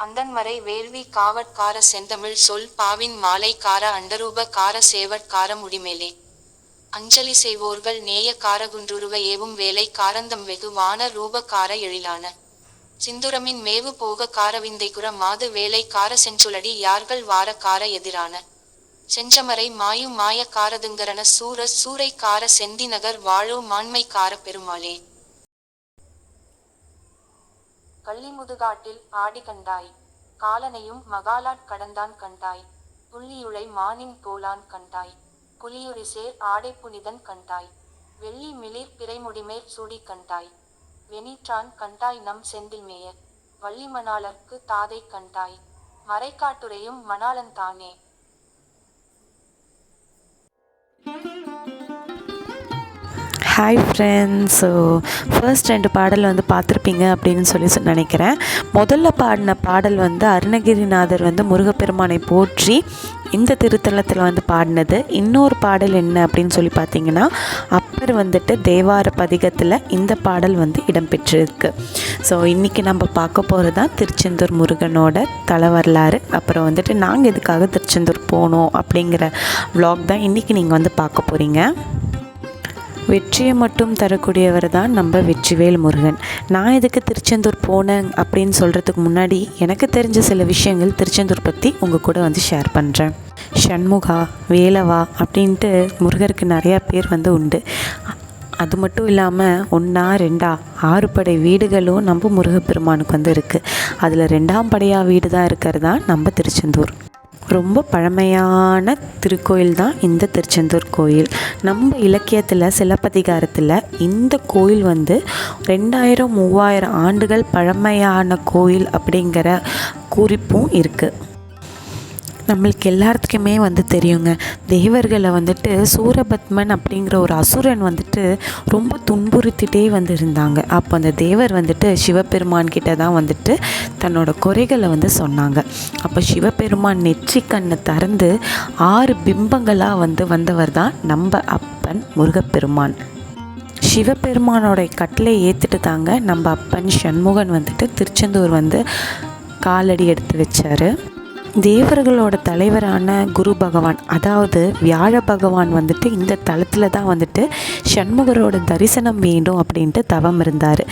அந்தன்மறை வேள்வி காவற்கார செந்தமிழ் சொல் பாவின் மாலை கார அண்டரூப கார சேவற்கார முடிமேலே அஞ்சலி செய்வோர்கள் நேய காரகுன்றுருவ ஏவும் வேலை காரந்தம் வெகு வான ரூப கார எழிலான சிந்துரமின் மேவு போக காரவிந்தைகுற மாது வேலை கார செஞ்சுளடி யார்கள் வார கார எதிரான செஞ்சமரை மாயு மாய காரதுங்கரன சூர சூரை கார செந்தி நகர் வாழோ மாண்மை கார பெருமாளே. கள்ளிமுதுகாட்டில் ஆடி கண்டாய் காலனையும் மகாலாட் கடந்தான் கண்டாய் புள்ளியுளை மானின் தோளான் கண்டாய் புலியுரிசேர் ஆடை புனிதன் கண்டாய் வெள்ளி மிளிர் பிறைமுடிமேற் சூடி கண்டாய் வெனிற்றான் கண்டாய் நம் செந்தில் மேய வள்ளிமணாளர்க்கு தாதை கண்டாய் மறைக்காட்டுரையும் மணாளன் தானே. Hi friends. ஸோ ஃபர்ஸ்ட் 2 பாடல் பார்த்துருப்பீங்க அப்படின்னு சொல்லி நினைக்கிறேன். முதல்ல பாடின பாடல் அருணகிரிநாதர் முருகப்பெருமானை போற்றி இந்த திருத்தலத்தில் பாடினது. இன்னொரு பாடல் என்ன அப்படின்னு சொல்லி பார்த்தீங்கன்னா, அப்பர் தேவார பதிகத்தில் இந்த பாடல் இடம்பெற்றிருக்கு. ஸோ இன்றைக்கி நம்ம பார்க்க போகிறது தான் திருச்செந்தூர் முருகனோட தல வரலாறு. அப்புறம் நாங்கள் எதுக்காக திருச்செந்தூர் போனோம் அப்படிங்கிற விலாக் தான் இன்றைக்கி நீங்கள் பார்க்க போகிறீங்க. வெற்றியை மட்டும் தரக்கூடியவர் தான் நம்ம வெற்றிவேல் முருகன். நான் எதுக்கு திருச்செந்தூர் போனேன் அப்படின்னு சொல்கிறதுக்கு முன்னாடி எனக்கு தெரிஞ்ச சில விஷயங்கள் திருச்செந்தூர் பற்றி உங்கள் கூட ஷேர் பண்ணுறேன். ஷண்முகா, வேலவா அப்படின்ட்டு முருகருக்கு நிறையா பேர் உண்டு. அது மட்டும் இல்லாமல் 1 2 6 படை வீடுகளும் நம்ம முருகப்பெருமானுக்கு இருக்குது. அதில் 2ஆம் படையாக வீடு தான் இருக்கிறது தான் நம்ம திருச்செந்தூர். ரொம்ப பழமையான திருக்கோயில் தான் இந்த திருச்செந்தூர் கோயில். நம்ம இலக்கியத்தில் சிலப்பதிகாரத்தில் இந்த கோயில் 2000-3000 ஆண்டுகள் பழமையான கோயில் அப்படிங்கிற குறிப்பும் இருக்குது. நம்மளுக்கு எல்லாத்துக்குமே தெரியுங்க, தேவர்களை சூரபத்மன் அப்படிங்கிற ஒரு அசுரன் ரொம்ப துன்புறுத்திட்டே இருந்தாங்க. அப்போ அந்த தேவர் சிவபெருமான் கிட்ட தான் தன்னோட குறைகளை சொன்னாங்க. அப்போ சிவபெருமான் நெற்றி கண்ணை திறந்து 6 பிம்பங்களாக வந்தவர் தான் நம்ம அப்பன் முருகப்பெருமான். சிவபெருமானோட கட்டளை ஏற்றுட்டு தாங்க நம்ம அப்பன் சண்முகன் திருச்செந்தூர் காலடி எடுத்து வச்சார். தேவர்களோட தலைவரான குரு பகவான், அதாவது வியாழ பகவான் இந்த தலத்தில் தான் சண்முகரோட தரிசனம் வேண்டும் அப்படின்ட்டு தவம் இருந்தார்.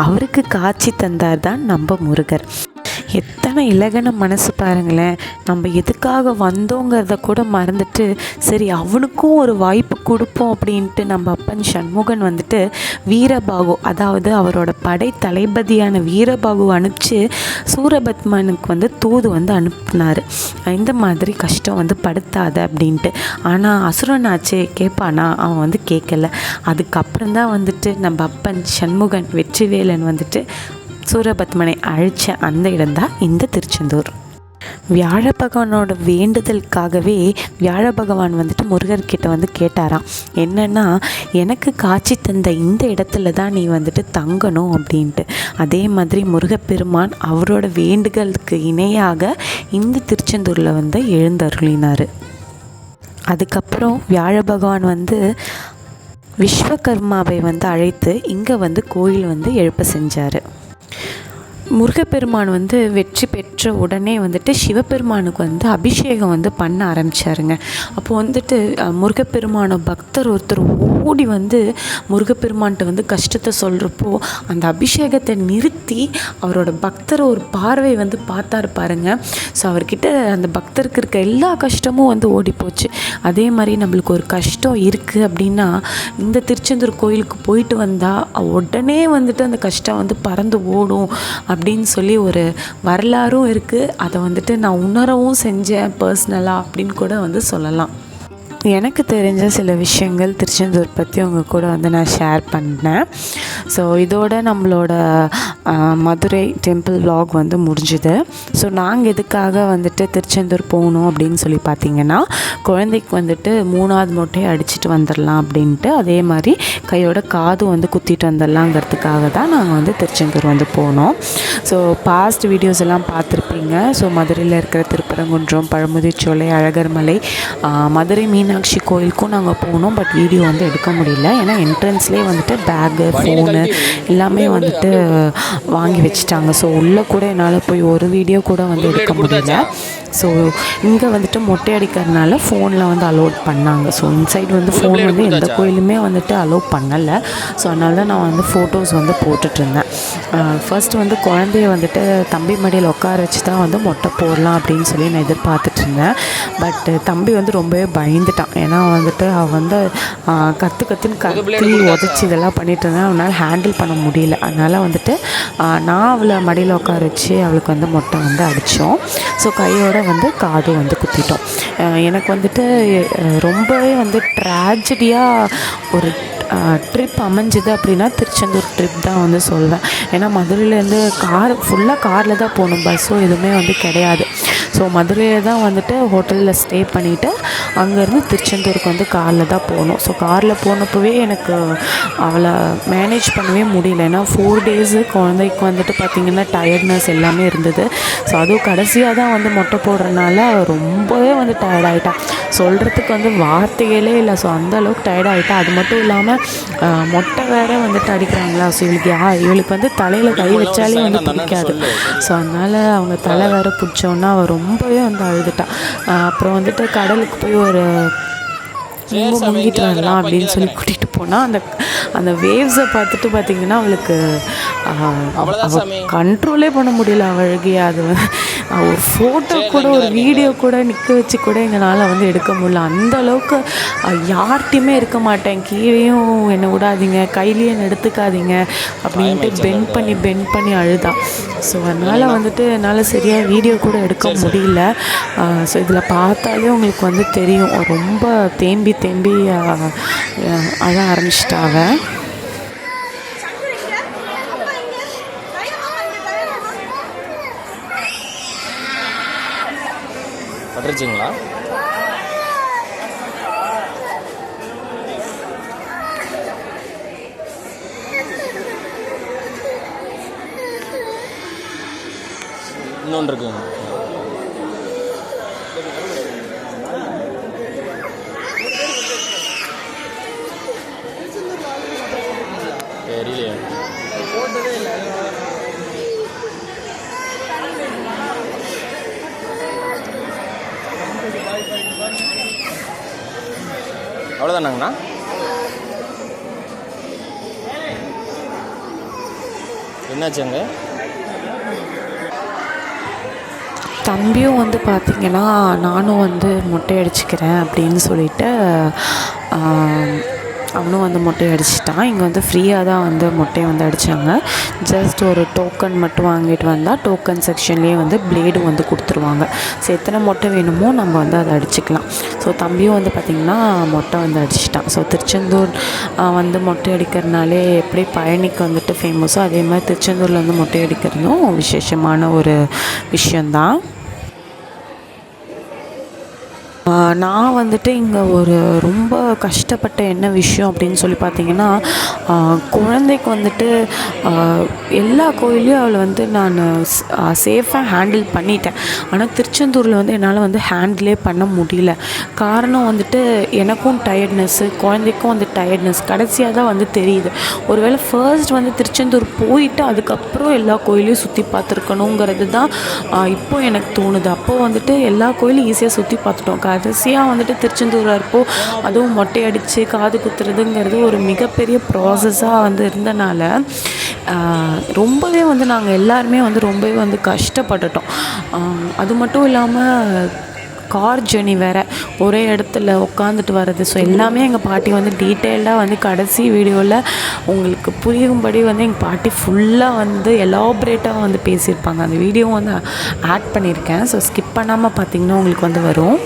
அவருக்கு காட்சி தந்தார் தான் நம்ம முருகர். எத்தனை இலகன மனசு பாருங்களேன். நம்ம எதுக்காக வந்தோங்கிறத கூட மறந்துட்டு சரி அவனுக்கும் ஒரு வாய்ப்பு கொடுப்போம் அப்படின்ட்டு நம்ம அப்பன் சண்முகன் வீரபாகு, அதாவது அவரோட படை தளபதியான வீரபாகு அனுப்பிச்சு சூரபத்மனுக்கு தூது அனுப்புனார். இந்த மாதிரி கஷ்டம் படுத்தாத அப்படின்ட்டு. ஆனால் அசுரனாச்சே கேட்பானா, அவன் கேட்கல. அதுக்கப்புறம் தான் நம்ம அப்பன் சண்முகன் வெற்றிவேலன் சூரபத்மனை அழித்த அந்த இடம்தான் இந்த திருச்செந்தூர். வியாழ பகவானோட வேண்டுதலுக்காகவே வியாழ பகவான் முருகர்கிட்ட கேட்டாராம். என்னன்னா, எனக்கு காட்சி தந்த இந்த இடத்துல தான் நீ தங்கணும் அப்படின்ட்டு. அதே மாதிரி முருகப்பெருமான் அவரோட வேண்டுதலுக்கு இணையாக இந்த திருச்செந்தூரில் எழுந்தருளினார். அதுக்கப்புறம் வியாழ பகவான் விஸ்வகர்மாவை அழைத்து இங்கே கோயில் எழுப்ப செஞ்சார். முருகப்பெருமான் வெற்றி பெற்ற உடனே சிவபெருமானுக்கு அபிஷேகம் பண்ண ஆரம்பித்தாருங்க. அப்போது முருகப்பெருமான பக்தர் ஒருத்தர் ஓடி முருகப்பெருமான்கிட்ட கஷ்டத்தை சொல்கிறப்போ அந்த அபிஷேகத்தை நிறுத்தி அவரோட பக்தரை ஒரு பார்வை பார்த்தாரு பாருங்க. ஸோ அவர்கிட்ட அந்த பக்தருக்கு இருக்க எல்லா கஷ்டமும் ஓடி போச்சு. அதே மாதிரி நம்மளுக்கு ஒரு கஷ்டம் இருக்குது அப்படின்னா இந்த திருச்செந்தூர் கோயிலுக்கு போயிட்டு வந்தால் உடனே அந்த கஷ்டம் பறந்து ஓடும் அப்படின்னு சொல்லி ஒரு வரலாறும் இருக்குது. அதை நான் உணரவும் செஞ்சேன் பர்சனலாக அப்படின்னு கூட சொல்லலாம். எனக்கு தெரிஞ்ச சில விஷயங்கள் திருச்செந்தூர் பற்றி உங்கள் கூட நான் ஷேர் பண்ணேன். ஸோ இதோட நம்மளோட மதுரை டெம்பிள் vlog முடிஞ்சுது. ஸோ நாங்கள் எதுக்காக திருச்செந்தூர் போகணும் அப்படின்னு சொல்லி பார்த்தீங்கன்னா, குழந்தைக்கு 3ஆவது மொட்டையை அடிச்சுட்டு வந்துடலாம் அப்படின்ட்டு, அதே மாதிரி கையோட காது குத்திட்டு வந்துடலாங்கிறதுக்காக தான் நாங்கள் திருச்செந்தூர் போனோம். ஸோ பாஸ்ட் வீடியோஸ் எல்லாம் பார்த்துருப்பீங்க. ஸோ மதுரையில் இருக்கிற திருப்பரங்குன்றம், பழமுதிர்ச்சோலை, அழகர்மலை, மதுரை மீன் மீனாட்சி கோயிலுக்கும் நாங்கள் போனோம். பட் வீடியோ வந்து எடுக்க முடியல. ஏன்னா என்ட்ரன்ஸ்லேயே வந்துட்டு பேகு, ஃபோனு எல்லாமே வந்துட்டு வாங்கி வச்சுட்டாங்க. ஸோ உள்ளே கூட என்னால் போய் ஒரு வீடியோ கூட வந்து எடுக்க முடியல. ஸோ இங்கே வந்துட்டு மொட்டை அடிக்கிறதுனால ஃபோனில் வந்து அலோட் பண்ணாங்க. ஸோ இன்சைட் வந்து ஃபோன் வந்து எந்த கோயிலுமே வந்துட்டு அலோவ் பண்ணலை. ஸோ அதனால தான் நான் வந்து ஃபோட்டோஸ் வந்து போட்டுட்ருந்தேன். ஃபர்ஸ்ட் வந்து குழந்தைய வந்துட்டு தம்பி மடியில் உட்கார வச்சு தான் வந்து மொட்டை போடலாம் அப்படின்னு சொல்லி நான் எதிர்பார்த்துட்ருந்தேன். பட் தம்பி வந்து ரொம்பவே பயந்துட்டான். ஏன்னா வந்துட்டு அவன் வந்து கற்றுன்னு கத்தி உதச்சி இதெல்லாம் பண்ணிட்டு இருந்தேன். அவனால் ஹேண்டில் பண்ண முடியல. அதனால் வந்துட்டு நான் அவளை மடியில் உட்கார வச்சு அவளுக்கு வந்து மொட்டை வந்து அடித்தோம். ஸோ கையோட வந்து காது வந்து குத்திட்டோம். எனக்கு வந்துட்டு ரொம்பவே வந்து ட்ராஜடியாக ஒரு ட்ரிப் அமைஞ்சுது அப்படின்னா திருச்செந்தூர் ட்ரிப் தான் வந்து சொல்வேன். ஏன்னா மதுரையிலேருந்து ஃபுல்லாக காரில் தான் போகணும். பஸ்ஸும் எதுவுமே வந்து கிடையாது. ஸோ மதுரையில் தான் வந்துட்டு ஹோட்டலில் ஸ்டே பண்ணிவிட்டு அங்கேருந்து திருச்செந்தூருக்கு வந்து காரில் தான் போகணும். ஸோ காரில் போனப்போவே எனக்கு அவளை மேனேஜ் பண்ணவே முடியல. ஏன்னா 4 days குழந்தைக்கு வந்துட்டு பார்த்திங்கன்னா டயர்ட்னஸ் எல்லாமே இருந்தது. ஸோ அதுவும் கடைசியாக தான் வந்து மொட்டை போடுறதுனால ரொம்பவே வந்து டயர்டாகிட்டான். சொல்கிறதுக்கு வந்து வார்த்தைகளே இல்லை. ஸோ அந்தளவுக்கு டயர்டாகிட்டா. அது மட்டும் இல்லாமல் மொட்டை வேறு வந்துட்டு அடிக்கிறாங்களா. ஸோ இவளுக்கு வந்து தலையில் கை வச்சாலே வந்து பிடிக்காது. ஸோ அதனால் அவங்க தலை வேறு பிடிச்சோன்னா அவள் ரொம்பவே வந்து அழுதுட்டான். அப்புறம் வந்துட்டு கடலுக்கு போய் ஒரு முங்கிட்டு வரலாம் அப்படின்னு சொல்லி கூட்டிகிட்டு போனால் அந்த வேவ்ஸை பார்த்துட்டு பார்த்திங்கன்னா அவளுக்கு அவள் கண்ட்ரோலே பண்ண முடியல. அழகிய அது ஒரு ஃபோட்டோ கூட ஒரு வீடியோ கூட நிற்க வச்சு கூட எங்களால் வந்து எடுக்க முடியல. அந்தளவுக்கு யார்கிட்டையுமே இருக்க மாட்டேன். கீழேயும் என்னை விடாதீங்க, கையிலையும் என்னை எடுத்துக்காதீங்க அப்படின்ட்டு பெண்ட் பண்ணி அழுதான். ஸோ அதனால் வந்துட்டு என்னால் சரியாக வீடியோ கூட எடுக்க முடியல. ஸோ இதில் பார்த்தாலே உங்களுக்கு வந்து தெரியும் ரொம்ப தேம்பி அழ ஆரம்பிச்சிட்டாவ. பட்டுருச்சிங்களா? இன்னொன்று இருக்குங்க. தெரியலையே. அவ்வளோதானாங்கண்ணா? என்னாச்சுங்க? தம்பியும் வந்து பார்த்திங்கன்னா நானும் வந்து மொட்டை அடிச்சுக்கிறேன் அப்படின்னு சொல்லிட்டு அவனும் வந்து மொட்டை அடிச்சிட்டான். இங்கே வந்து ஃப்ரீயாக தான் வந்து மொட்டையை வந்து அடித்தாங்க. ஜஸ்ட் ஒரு டோக்கன் மட்டும் வாங்கிட்டு வந்தால் டோக்கன் செக்ஷன்லேயே வந்து பிளேடு வந்து கொடுத்துருவாங்க. ஸோ எத்தனை மொட்டை வேணுமோ நம்ம வந்து அதை அடிச்சுக்கலாம். ஸோ தம்பியும் வந்து பார்த்திங்கன்னா மொட்டை வந்து அடிச்சிட்டான். ஸோ திருச்செந்தூர் வந்து மொட்டை அடிக்கிறதுனாலே எப்படி பழனிக்கு வந்துட்டு ஃபேமஸோ அதே மாதிரி திருச்செந்தூரில் வந்து மொட்டை அடிக்கிறதும் விசேஷமான ஒரு விஷயந்தான். நான் வந்துட்டு இங்கே ஒரு ரொம்ப கஷ்டப்பட்ட என்ன விஷயம் அப்படின்னு சொல்லி பார்த்திங்கன்னா குழந்தைக்கு வந்துட்டு எல்லா கோயிலையும் அவளை வந்து நான் சேஃபாக ஹேண்டில் பண்ணிட்டேன். ஆனால் திருச்செந்தூரில் வந்து என்னால் வந்து ஹேண்டிலே பண்ண முடியல. காரணம் வந்துட்டு எனக்கும் டயர்ட்னஸ்ஸு, குழந்தைக்கும் வந்து டயர்ட்னஸ் கடைசியாக தான் வந்து தெரியுது. ஒருவேளை ஃபர்ஸ்ட் வந்து திருச்செந்தூர் போயிட்டு அதுக்கப்புறம் எல்லா கோயிலையும் சுற்றி பார்த்துருக்கணுங்கிறது தான் இப்போ எனக்கு தோணுது. அப்போது வந்துட்டு எல்லா கோயிலும் ஈஸியாக சுற்றி பார்த்துட்டோம். கடைசியாக வந்துட்டு திருச்செந்தூர் இருப்போ அதுவும் மொட்டை அடித்து காது குத்துறதுங்கிறது ஒரு மிகப்பெரிய ப்ராசஸாக வந்து இருந்தனால ரொம்பவே வந்து நாங்கள் எல்லாருமே வந்து ரொம்பவே வந்து கஷ்டப்பட்டுட்டோம். அது மட்டும் இல்லாமல் கார் ஜர்னி வேறு, ஒரே இடத்துல உட்காந்துட்டு வர்றது. ஸோ எல்லாமே எங்கள் பாட்டி வந்து டீட்டெயில்டாக வந்து கடைசி வீடியோவில் உங்களுக்கு புரியும்படி வந்து எங்கள் பாட்டி ஃபுல்லாக வந்து எலாபரேட்டாக வந்து பேசியிருப்பாங்க. அந்த வீடியோ வந்து ஆட் பண்ணியிருக்கேன். ஸோ ஸ்கிப் பண்ணாமல் பார்த்திங்கன்னா உங்களுக்கு வந்து வரும்.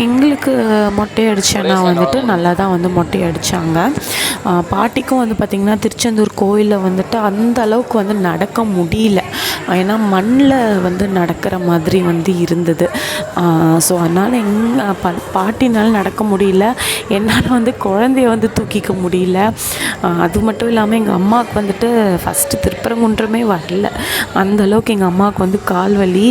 எங்களுக்கு மொட்டை அடித்தேன்னா வந்துட்டு நல்லா தான் வந்து மொட்டை அடித்தாங்க. பாட்டிக்கும் வந்து பார்த்திங்கன்னா திருச்செந்தூர் கோயிலில் வந்துட்டு அந்த அளவுக்கு வந்து நடக்க முடியல. ஏன்னா மண்ணில் வந்து நடக்கிற மாதிரி வந்து இருந்தது. ஸோ அதனால் பாட்டினால் நடக்க முடியல. என்னால் வந்து குழந்தைய வந்து தூக்கிக்க முடியல. அது மட்டும் இல்லாமல் எங்கள் அம்மாவுக்கு வந்துட்டு ஃபஸ்ட்டு திருப்பரங்குன்றமே வரல. அந்தளவுக்கு எங்கள் அம்மாவுக்கு வந்து கால் வலி.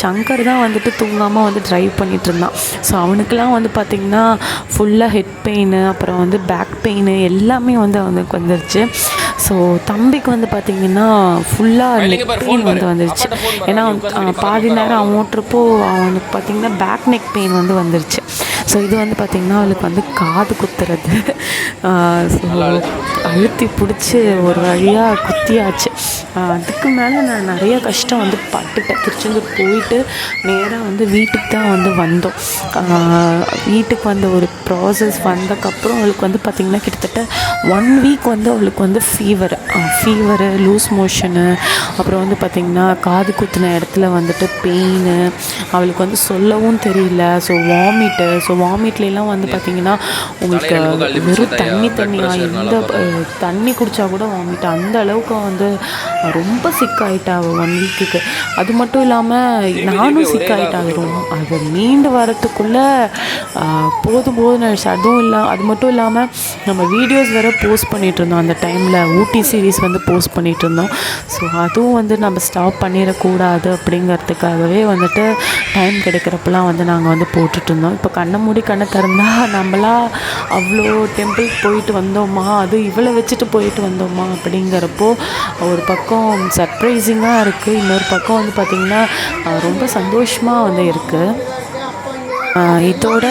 சங்கர் தான் வந்துட்டு தூங்காமல் வந்து ட்ரைவ் பண்ணிகிட்டு இருந்தான். ஸோ அவனுக்கெல்லாம் வந்து பார்த்திங்கன்னா ஃபுல்லாக ஹெட் பெயின், அப்புறம் வந்து பேக் பெயின் எல்லாமே வந்து அவனுக்கு வந்துருச்சு. ஸோ தம்பிக்கு வந்து பார்த்திங்கன்னா ஃபுல்லாக நெக் பெயின் வந்து வந்துருச்சு. ஏன்னா பாதி நேரம் அவன் ஓட்டுறப்போ அவனுக்கு பார்த்திங்கன்னா பேக் நெக் பெயின் வந்து வந்துருச்சு. ஸோ இது வந்து பார்த்திங்கன்னா அவளுக்கு வந்து காது குத்துறது. ஸோ அழுத்தி பிடிச்சி ஒரு வழியாக குத்தியாச்சு. அதுக்கு மேலே நான் நிறைய கஷ்டம் வந்து பட்டுட்டேன். திருச்செந்தூர் போயிட்டு நேராக வந்து வீட்டுக்கு தான் வந்து வந்தோம். வீட்டுக்கு வந்த ஒரு ப்ராசஸ் வந்ததுக்கப்புறம் அவளுக்கு வந்து பார்த்திங்கன்னா கிட்டத்தட்ட 1 வீக் வந்து அவளுக்கு வந்து ஃபீவரு, லூஸ் மோஷனு, அப்புறம் வந்து பார்த்திங்கன்னா காது குத்தின இடத்துல வந்துட்டு பெயின், அவளுக்கு வந்து சொல்லவும் தெரியல. ஸோ வாமிட்லாம் வந்து பார்த்திங்கன்னா உங்களுக்கு வெறும் தண்ணியாக எந்த தண்ணி குடித்தா கூட வாமிட், அந்த அளவுக்கு வந்து ரொம்ப சிக் ஆகிட்டா 1 வீக்குக்கு. அது மட்டும் இல்லாமல் நானும் சிக் ஆகிட்டேன். அது மீண்டு வரத்துக்குள்ளே போதும் ஆயிடுச்சு. அது மட்டும் இல்லாமல் நம்ம வீடியோஸ் வேறு போஸ்ட் பண்ணிகிட்டு இருந்தோம். அந்த டைமில் ஊட்டி சீரீஸ் வந்து போஸ்ட் பண்ணிகிட்டு இருந்தோம். ஸோ அதுவும் வந்து நம்ம ஸ்டாப் பண்ணிடக்கூடாது அப்படிங்கிறதுக்காகவே வந்துட்டு டைம் கிடைக்கிறப்பெல்லாம் வந்து நாங்கள் வந்து போட்டுட்ருந்தோம். இப்போ கண்ணை மூடி கண்ணை திறந்தால் நம்மளா அவ்வளோ டெம்பிளுக்கு போயிட்டு வந்தோமா, அது இவ்வளோ வச்சுட்டு போயிட்டு வந்தோமா அப்படிங்கிறப்போ ஒரு பக்கம் சர்ப்ரைசிங்காக இருக்குது, இன்னொரு பக்கம் வந்து பார்த்திங்கன்னா ரொம்ப சந்தோஷமாக வந்து இருக்குது. இதோட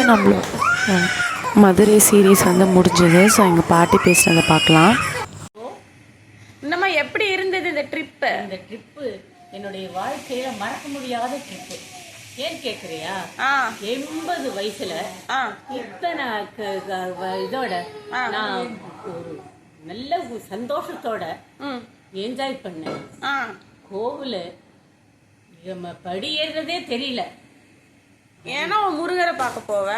மதுரை சீரீஸ் வந்து முடிஞ்சது. ஸோ எங்கள் பாட்டி பேசுனதை பார்க்கலாம். இன்னமா எப்படி இருந்தது இந்த ட்ரிப்பு? இந்த ட்ரிப்பு என்னுடைய வாழ்க்கையில மறக்க முடியாத ட்ரிப்பு. ஏன் கேட்குறியா? 80 வயசுல இத்தனை இதோட நான் ஒரு நல்ல சந்தோஷத்தோட என்ஜாய் பண்ணேன். கோவில் படி ஏறுறதே தெரியல. ஏன்னா உன் முருகரை பார்க்க போவ.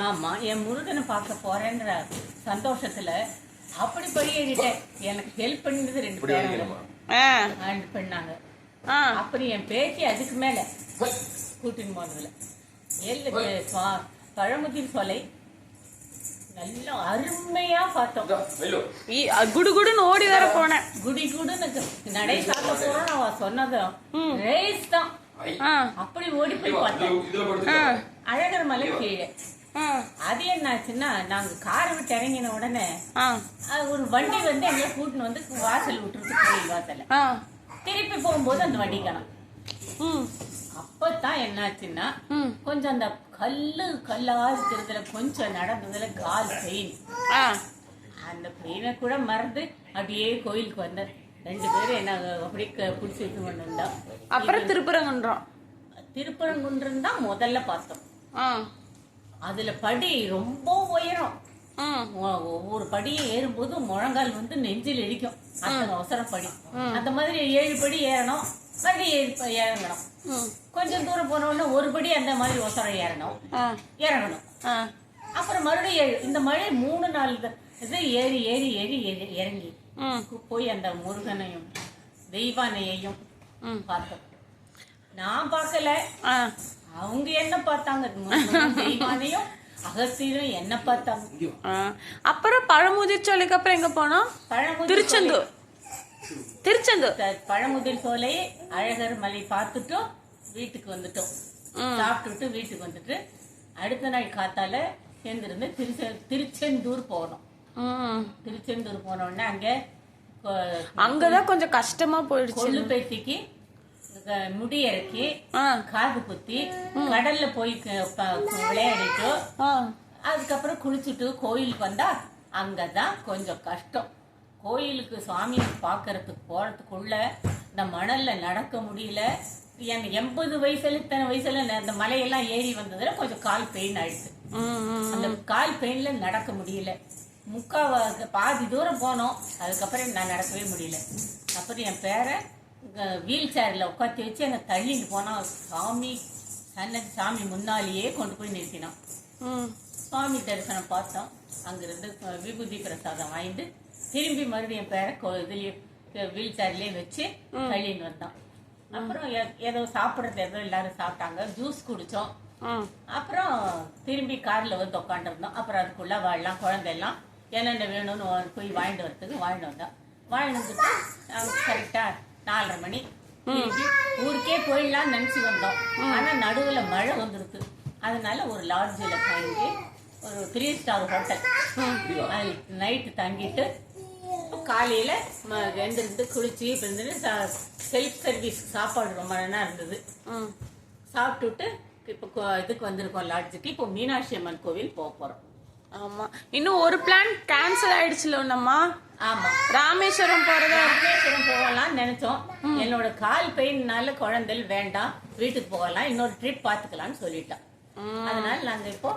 ஆமா, என் முருகனை பார்க்க போறேன்ற சந்தோஷத்துல அப்படி படி ஏறிட்டேன். எனக்கு ஹெல்ப் பண்ணது 2 பேரும் பண்ணாங்க. அப்புறம் என் பேத்தி அதுக்கு மேல கூட்டின்னு போனதுல பழமுதிர் சோலை நல்லா அருமையா பார்த்தோம். குடுகுடுன்னு ஓடி வர போனேன். குடுன்னு நடை சாக்க போறோம். நான் சொன்னதும் ரேஸ் தான். அப்படி ஓடி போய் பார்த்தோம். அழகர் மலை கீழே. அது என்னாச்சுன்னா, நாங்க காரை விட்டு இறங்கின உடனே ஒரு வண்டி வந்து எங்களை கூட்டின்னு வந்து வாசல் விட்டுருக்கு, கோயில் வாசல்ல. திருப்பி போகும்போது அந்த வண்டி காணோம். அப்பதான் என்னாச்சுன்னா, கொஞ்சம் அந்த கல்லா இருக்கிறதுல கொஞ்சம் நடந்ததுல கால் பெயின். அந்த பெயினை கூட மறந்து அப்படியே கோயிலுக்கு வந்த 2 பேரும் என்ன அப்படியே பிடிச்சி இது கொண்டு. அப்புறம் திருப்பரங்குன்றம் தான் முதல்ல பார்த்தோம். அதுல படி ரொம்ப உயரம். ஒவ்வொரு படியும் ஏறும்போது முழங்கால் வந்து நெஞ்சில் இடிக்கும். அத்தனை அவசரம் படி. அந்த மாதிரி 7 படி ஏறணும், மறுபடியும் இறங்கணும். கொஞ்சம் தூரம் போனோடனே ஒரு படி அந்த மாதிரி அவசரம் இறங்கணும். அப்புறம் மறுபடியும் இந்த மழை 3-4 இது ஏறி ஏறி ஏறி இறங்கி போய் அந்த முருகனையும் தெய்வானையையும் பார்த்தோம். நான் பார்க்கல, அவங்க என்ன பார்த்தாங்க. தெய்வானையும் அகஸ்தியரும் என்ன பார்த்தாங்க. அப்புறம் பழமுதிர் சோலைக்கு அப்புறம் எங்க போனோம்? திருச்செந்தூர். பழமுதிர் சோலை அழகர் மலை பார்த்துட்டோம். வீட்டுக்கு வந்துட்டோம். சாப்பிட்டுட்டு வீட்டுக்கு வந்துட்டு அடுத்த நாள் காத்தால சேர்ந்திருந்து திருச்செந்தூர் போனோம். திருச்செந்தூர் போனோடனே அங்கதான் கொஞ்சம் கஷ்டமா போயிடுச்சு. கொள்ளு பேத்திக்கு முடி இறக்கி காது குத்தி கடல்ல போய் விளையாடிட்டு அதுக்கப்புறம் குளிச்சுட்டு கோயிலுக்கு வந்தா அங்கதான் கொஞ்சம் கஷ்டம். கோயிலுக்கு சுவாமியை பார்க்கறதுக்கு போறதுக்குள்ள இந்த மணல்ல நடக்க முடியல. என் 80 வயசுல இத்தனை வயசுல அந்த மலையெல்லாம் ஏறி வந்ததுல கொஞ்சம் கால் பெயின் ஆயிடுச்சு. அந்த கால் பெயின்ல நடக்க முடியல. பாதி தூரம் போனோம். அதுக்கப்புறம் நான் நடக்கவே முடியல. அப்புறம் என் பேரை வீல் சேர்ல உட்காந்து வச்சு அங்கே தள்ளிட்டு போனோம். சாமி முன்னாலேயே கொண்டு போய் நிறுத்தினோம். சுவாமி தரிசனம் பார்த்தோம். அங்கிருந்து விபூதி பிரசாதம் வாங்கிட்டு திரும்பி மறுபடியும் பேர இதுலயே வீல் சேர்லயே வச்சு தள்ளின்னு வந்தோம். அப்புறம் ஏதோ சாப்பிட்றது ஏதோ எல்லாரும் சாப்பிட்டாங்க, ஜூஸ் குடிச்சோம். அப்புறம் திரும்பி கார்ல வந்து உட்காந்துருந்தோம். அப்புறம் அதுக்குள்ள வாழலாம் குழந்தை எல்லாம் என்னென்ன வேணும்னு போய் வாங்கிட்டு வந்தோம். வாங்கிட்டு வந்துட்டு கரெக்டா 4:30 மணி திரும்பி ஊருக்கே போயிடலாம்னு நினைச்சு வந்தோம். ஆனா நடுவுல மழை வந்துருக்கு. அதனால ஒரு லாட்ஜில் தங்கி ஒரு 3 ஸ்டார் ஹோட்டல் அதில் நைட்டு தங்கிட்டு காலையில எழுந்திருந்து குளிச்சு செல்ஃப் சர்வீஸ் சாப்பாடு ரொம்ப நல்லா இருந்தது. சாப்பிட்டுட்டு இப்போ இதுக்கு வந்திருக்கோம் லாட்ஜுக்கு. இப்போ மீனாட்சி அம்மன் கோவில் போக போறோம். ஆமா, இன்னும் ஒரு பிளான் கேன்சல் ஆயிடுச்சுல ஒன்னம்மா. ஆமா, ராமேஸ்வரம் போகலாம்னு நினைச்சோம். என்னோட கால் பெயின்னால குழந்தை வேண்டாம், வீட்டுக்கு போகலாம், இன்னொரு ட்ரிப் பாத்துக்கலாம்னு சொல்லிட்டோம். அதனால நாங்க இப்போ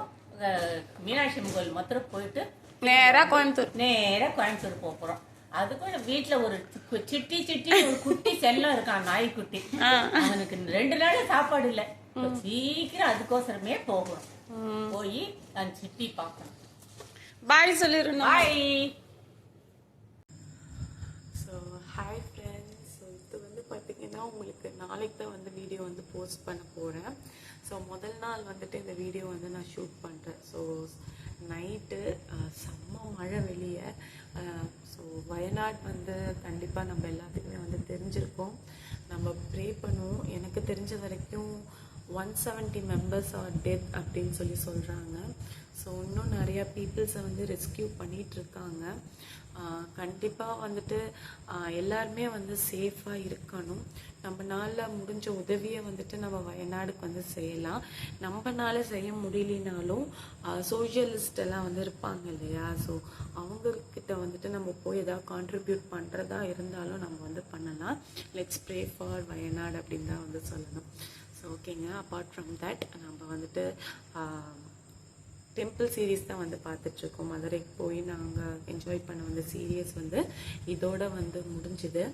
மீனாட்சி அம்மன் கோவில் மாத்திரம் போயிட்டு நேரா கோயம்புத்தூர் போக போறோம். அதுக்கும் வீட்டுல ஒரு சிட்டி ஒரு குட்டி செல்லம் இருக்கான், நாய்க்குட்டி. அவனுக்கு 2 நாள் சாப்பாடு இல்ல. சீக்கிரம் அதுக்கோசரமே போகணும். போய் அந்த சிட்டி பார்க்கணும். பாய் சொல்லிடணும். Bye. So hi friends. So இது வந்து பார்த்தீங்கன்னா உங்களுக்கு நாளைக்கு தான் வந்து வீடியோ வந்து போஸ்ட் பண்ண போகிறேன். ஸோ முதல் நாள் வந்துட்டு இந்த வீடியோ வந்து நான் ஷூட் பண்ணுறேன். ஸோ நைட்டு செம்ம மழை வெளியே. ஸோ வயநாடு வந்து கண்டிப்பாக நம்ம எல்லாத்துக்குமே வந்து தெரிஞ்சிருக்கோம். நம்ம ப்ரே பண்ணுவோம். எனக்கு தெரிஞ்ச வரைக்கும் 170 மெம்பர்ஸ் ஆர் டெத் அப்படின்னு சொல்கிறாங்க. ஸோ இன்னும் நிறையா பீப்புள்ஸை வந்து ரெஸ்கியூ பண்ணிகிட்ருக்காங்க. கண்டிப்பாக வந்துட்டு எல்லாருமே வந்து சேஃபாக இருக்கணும். நம்மளால முடிஞ்ச உதவியை வந்துட்டு நம்ம வயநாடுக்கு வந்து செய்யலாம். நம்மளால செய்ய முடியலனாலும் சோஷியலிஸ்ட் எல்லாம் வந்து இருப்பாங்க இல்லையா, ஸோ அவங்கக்கிட்ட வந்துட்டு நம்ம போய் ஏதாவது கான்ட்ரிபியூட் பண்ணுறதா இருந்தாலும் நம்ம வந்து பண்ணலாம். லெட்ஸ் ப்ரே ஃபார் வயநாடு அப்படின்னு தான் வந்து சொல்லணும். ஸோ ஓகேங்க. அப்பார்ட் ஃப்ரம் தட் நம்ம வந்துட்டு டெம்பிள் சீரீஸ் தான் வந்து பார்த்துட்ருக்கோம். மதுரைக்கு போய் நாங்கள் என்ஜாய் பண்ண வந்த சீரியஸ் வந்து இதோட வந்து முடிஞ்சுது.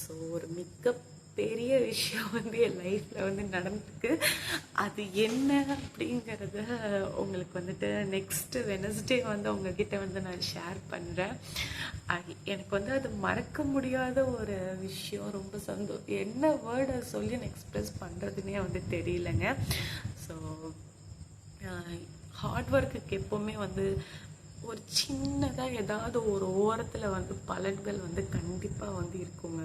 ஸோ ஒரு மிக பெரிய விஷயம் வந்து என் லைஃப்பில் வந்து நடந்துருக்கு. அது என்ன அப்படிங்கிறத உங்களுக்கு வந்துட்டு நெக்ஸ்ட்டு வெனஸ்டே வந்து உங்ககிட்ட வந்து நான் ஷேர் பண்ணுறேன். எனக்கு வந்து அது மறக்க முடியாத ஒரு விஷயம். ரொம்ப என்ன வேர்டை சொல்லி நான் எக்ஸ்ப்ரெஸ் பண்ணுறதுனே வந்து தெரியலங்க. ஸோ ஹார்ட் ஒர்க்குக்கு எப்போவுமே வந்து ஒரு சின்னதாக ஏதாவது ஒரு ஓரத்தில் வந்து பலன்கள் வந்து கண்டிப்பாக வந்து இருக்குங்க.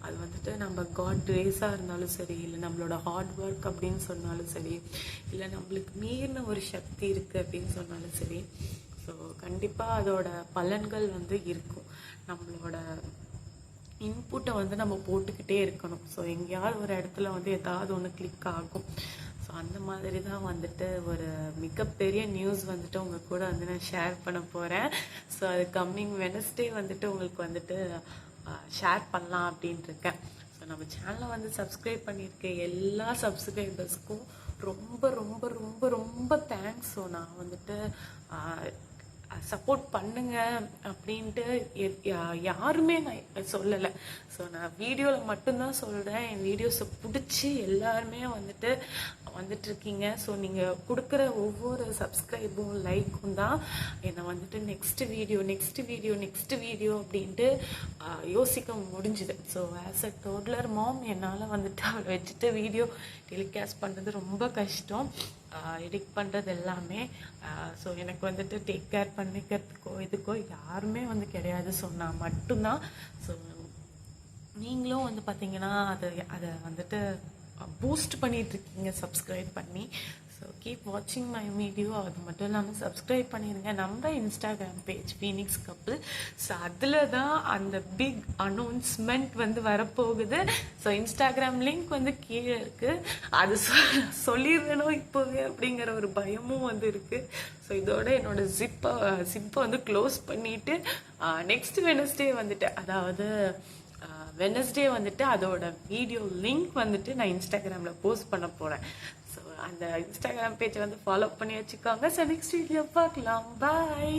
அது வந்துட்டு நம்ம காட் கிரேஸாக இருந்தாலும் சரி, இல்லை நம்மளோட ஹார்ட் ஒர்க் அப்படின்னு சொன்னாலும் சரி, இல்லை நம்மளுக்கு மீறின ஒரு சக்தி இருக்குது அப்படின்னு சொன்னாலும் சரி, ஸோ கண்டிப்பாக அதோட பலன்கள் வந்து இருக்கும். நம்மளோட இன்புட்டை வந்து நம்ம போட்டுக்கிட்டே இருக்கணும். ஸோ எங்கேயாவது ஒரு இடத்துல வந்து ஏதாவது ஒன்று கிளிக் ஆகும். ஸோ அந்த மாதிரி தான் வந்துட்டு ஒரு மிகப்பெரிய நியூஸ் வந்துட்டு உங்கள் கூட வந்து நான் ஷேர் பண்ண போகிறேன். ஸோ அது கம்மிங் வெனஸ்டே வந்துட்டு உங்களுக்கு வந்துட்டு ஷேர் பண்ணலாம் அப்படின்ட்டு இருக்கேன். ஸோ நம்ம சேனலை வந்து சப்ஸ்கிரைப் பண்ணியிருக்க எல்லா சப்ஸ்கிரைபர்ஸ்க்கும் ரொம்ப ரொம்ப ரொம்ப ரொம்ப தேங்க்ஸ். ஸோ நான் வந்துட்டு சப்போர்ட் பண்ணுங்க அப்படின்ட்டு யாருமே நான் சொல்லலை. ஸோ நான் வீடியோவில் மட்டும்தான் சொல்கிறேன். என் வீடியோஸை பிடிச்சி எல்லாருமே வந்துட்டுருக்கீங்க. ஸோ நீங்கள் கொடுக்குற ஒவ்வொரு சப்ஸ்கிரைபும் லைக்கும் தான் என்னை வந்துட்டு நெக்ஸ்ட் வீடியோ அப்படின்ட்டு யோசிக்க முடிஞ்சுது. ஸோ ஆஸ் அ டோட்லர் மாம் என்னால் வந்துட்டு அவளை வச்சுட்டு வீடியோ டெலிகாஸ்ட் பண்ணுறது ரொம்ப கஷ்டம். எடிட் பண்ணுறது எல்லாமே. ஸோ எனக்கு வந்துட்டு டேக் கேர் பண்ணிக்கிறதுக்கோ இதுக்கோ யாருமே வந்து கிடையாது. ஸோ நான் மட்டும்தான். ஸோ நீங்களும் வந்து பார்த்தீங்கன்னா அதை வந்துட்டு பூஸ்ட் பண்ணிகிட்ருக்கீங்க சப்ஸ்கிரைப் பண்ணி. ஸோ கீப் வாட்சிங் மை வீடியோ. அது மட்டும் இல்லாமல் சப்ஸ்கிரைப் பண்ணிடுங்க நம்ம Instagram page Phoenix couple. So அதில் தான் அந்த பிக் அனௌன்ஸ்மெண்ட் வந்து வரப்போகுது. ஸோ இன்ஸ்டாகிராம் லிங்க் வந்து கீழே இருக்குது. அது சொல்லிடணும் இப்போவே அப்படிங்கிற ஒரு பயமும் வந்து இருக்குது. ஸோ இதோட என்னோட ஜிப்பை வந்து க்ளோஸ் பண்ணிவிட்டு நெக்ஸ்ட் வெனஸ்டே வந்துட்டு, அதாவது வெனஸ்டே வந்துட்டு அதோட வீடியோ லிங்க் வந்துட்டு நான் இன்ஸ்டாகிராமில் போஸ்ட் பண்ண போகிறேன். ஸோ அந்த இன்ஸ்டாகிராம் பேஜை வந்து ஃபாலோ பண்ணி வச்சுக்கோங்க. ஸோ நெக்ஸ்ட் வீடியோ பார்க்கலாம். பாய்.